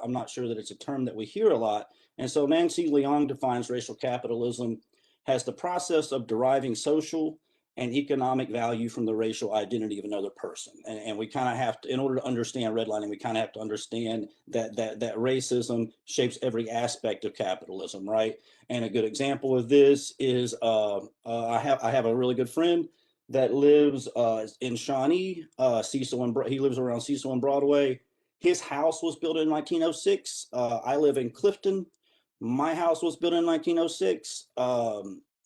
I'm not sure that it's a term that we hear a lot. And so Nancy Leong defines racial capitalism as the process of deriving social and economic value from the racial identity of another person. And we kind of have to, in order to understand redlining, we kind of have to understand that racism shapes every aspect of capitalism, right? And a good example of this is I have a really good friend that lives in Shawnee, Cecil, and he lives around Cecil and Broadway. His house was built in 1906. I live in Clifton. My house was built in 1906.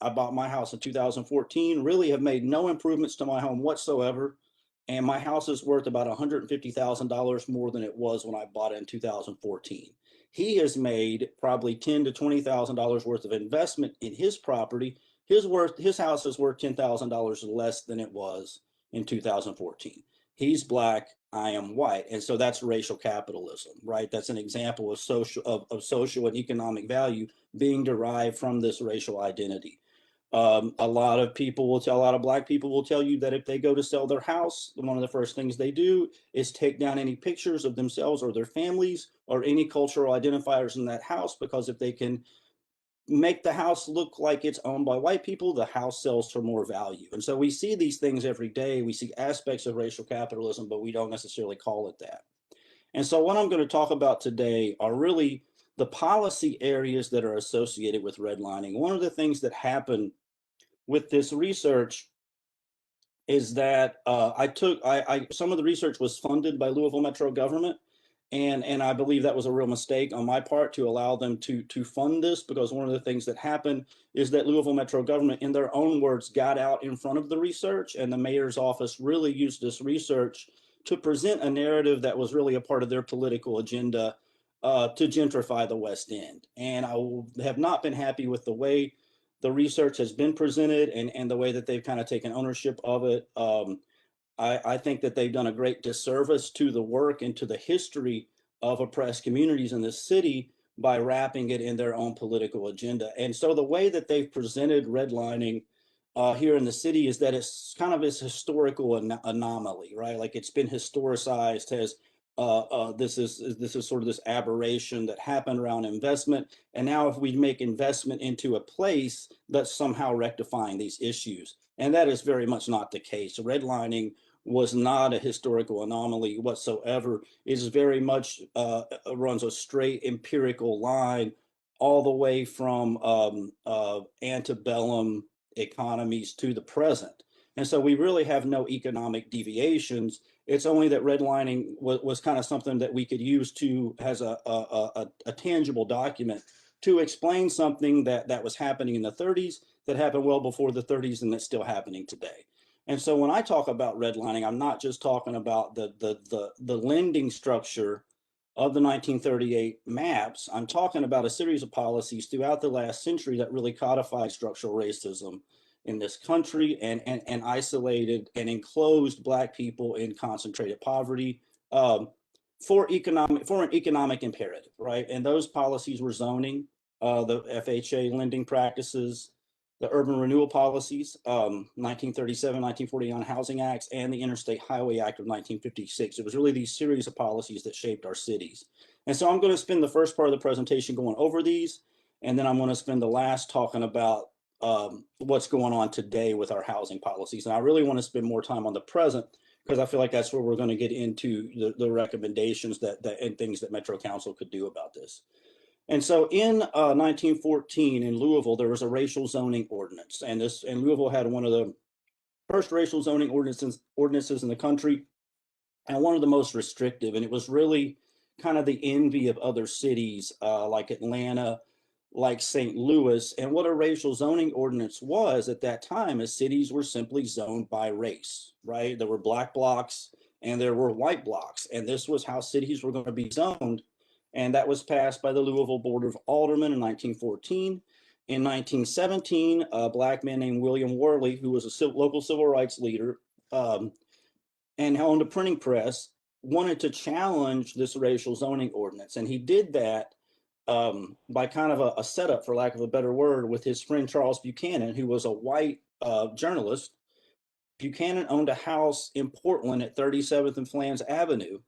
I bought my house in 2014, really have made no improvements to my home whatsoever. And my house is worth about $150,000 more than it was when I bought it in 2014. He has made probably $10,000 to $20,000 worth of investment in his property. His house is worth $10,000 less than it was in 2014. He's black, I am white. And so that's racial capitalism, right? That's an example of social and economic value being derived from this racial identity. A lot of black people will tell you that if they go to sell their house, one of the first things they do is take down any pictures of themselves or their families or any cultural identifiers in that house, because if they can make the house look like it's owned by white people, the house sells for more value. And so we see these things every day. We see aspects of racial capitalism, but we don't necessarily call it that. And so what I'm going to talk about today are really the policy areas that are associated with redlining. One of the things that happened with this research is that some of the research was funded by Louisville Metro government. And I believe that was a real mistake on my part to allow them to fund this, because one of the things that happened is that Louisville Metro government, in their own words, got out in front of the research, and the mayor's office really used this research to present a narrative that was really a part of their political agenda to gentrify the West End. And I have not been happy with the way the research has been presented and the way that they've kind of taken ownership of it. I think that they've done a great disservice to the work and to the history of oppressed communities in this city by wrapping it in their own political agenda. And so the way that they've presented redlining here in the city is that it's kind of this historical anomaly, right? Like it's been historicized as this is sort of this aberration that happened around investment. And now if we make investment into a place, that's somehow rectifying these issues. And that is very much not the case. Redlining was not a historical anomaly whatsoever. It is very much runs a straight empirical line all the way from antebellum economies to the present. And so we really have no economic deviations. It's only that redlining was kind of something that we could use to as a tangible document to explain something that was happening in the 30s, that happened well before the 30s, and that's still happening today. And so when I talk about redlining, I'm not just talking about the lending structure of the 1938 maps. I'm talking about a series of policies throughout the last century that really codified structural racism in this country and isolated and enclosed Black people in concentrated poverty for an economic imperative, right? And those policies were zoning, the FHA lending practices, the urban renewal policies, 1937, 1949 Housing Acts, and the Interstate Highway Act of 1956. It was really these series of policies that shaped our cities. And so I'm going to spend the first part of the presentation going over these, and then I'm going to spend the last talking about what's going on today with our housing policies. And I really want to spend more time on the present, because I feel like that's where we're going to get into the recommendations and things that Metro Council could do about this. And so in 1914 in Louisville, there was a racial zoning ordinance, and Louisville had one of the first racial zoning ordinances in the country, and one of the most restrictive. And it was really kind of the envy of other cities like Atlanta, like St. Louis. And what a racial zoning ordinance was at that time is cities were simply zoned by race, right? There were Black blocks and there were white blocks, and this was how cities were going to be zoned. And that was passed by the Louisville Board of Aldermen in 1914. In 1917, a Black man named William Worley, who was a local civil rights leader and owned a printing press, wanted to challenge this racial zoning ordinance. And he did that by kind of a setup, for lack of a better word, with his friend Charles Buchanan, who was a white journalist. Buchanan owned a house in Portland at 37th and Flans Avenue.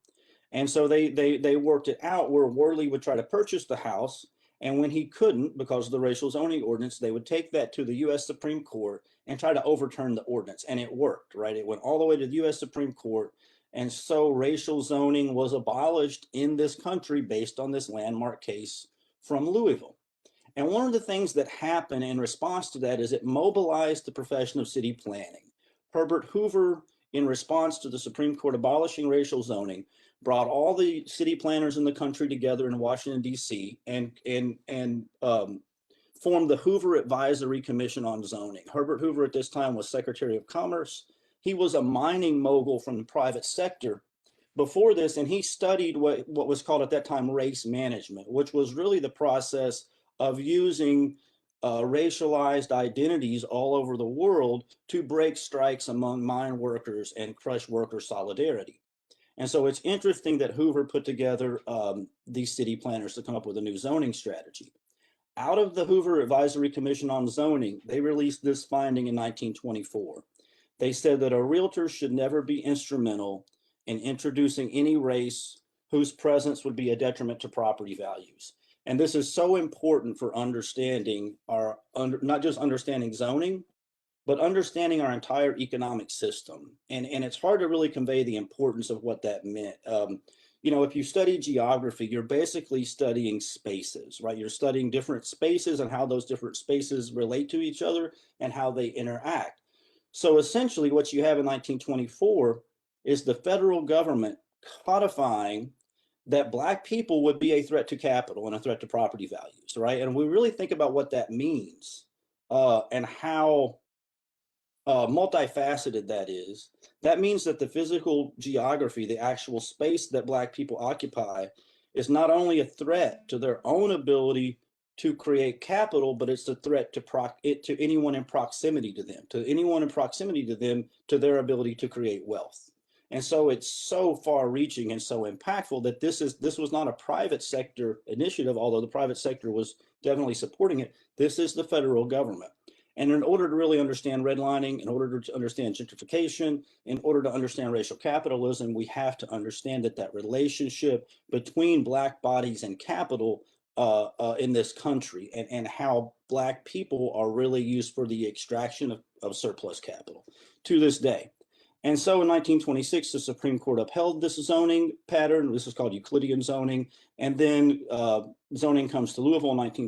And so they worked it out where Worley would try to purchase the house. And when he couldn't, because of the racial zoning ordinance, they would take that to the US Supreme Court and try to overturn the ordinance. And it worked, right? It went all the way to the US Supreme Court. And so racial zoning was abolished in this country based on this landmark case from Louisville. And one of the things that happened in response to that is it mobilized the profession of city planning. Herbert Hoover, in response to the Supreme Court abolishing racial zoning, brought all the city planners in the country together in Washington, D.C. and formed the Hoover Advisory Commission on Zoning. Herbert Hoover at this time was Secretary of Commerce. He was a mining mogul from the private sector before this, and he studied what was called at that time race management, which was really the process of using racialized identities all over the world to break strikes among mine workers and crush worker solidarity. And so it's interesting that Hoover put together these city planners to come up with a new zoning strategy. Out of the Hoover Advisory Commission on Zoning, they released this finding in 1924. They said that a realtor should never be instrumental in introducing any race whose presence would be a detriment to property values. And this is so important for understanding not just understanding zoning, but understanding our entire economic system. And it's hard to really convey the importance of what that meant. If you study geography, you're basically studying spaces, right? You're studying different spaces and how those different spaces relate to each other and how they interact. So essentially what you have in 1924 is the federal government codifying that Black people would be a threat to capital and a threat to property values, right? And we really think about what that means and how multifaceted that is. That means that the physical geography, the actual space that Black people occupy, is not only a threat to their own ability to create capital, but it's a threat to anyone in proximity to them, to their ability to create wealth. And so it's so far reaching and so impactful that this was not a private sector initiative, although the private sector was definitely supporting it. This is the federal government. And in order to really understand redlining, in order to understand gentrification, in order to understand racial capitalism, we have to understand that relationship between Black bodies and capital in this country, and how Black people are really used for the extraction of surplus capital to this day. And so in 1926, the Supreme Court upheld this zoning pattern. This is called Euclidean zoning. And then zoning comes to Louisville in 1930.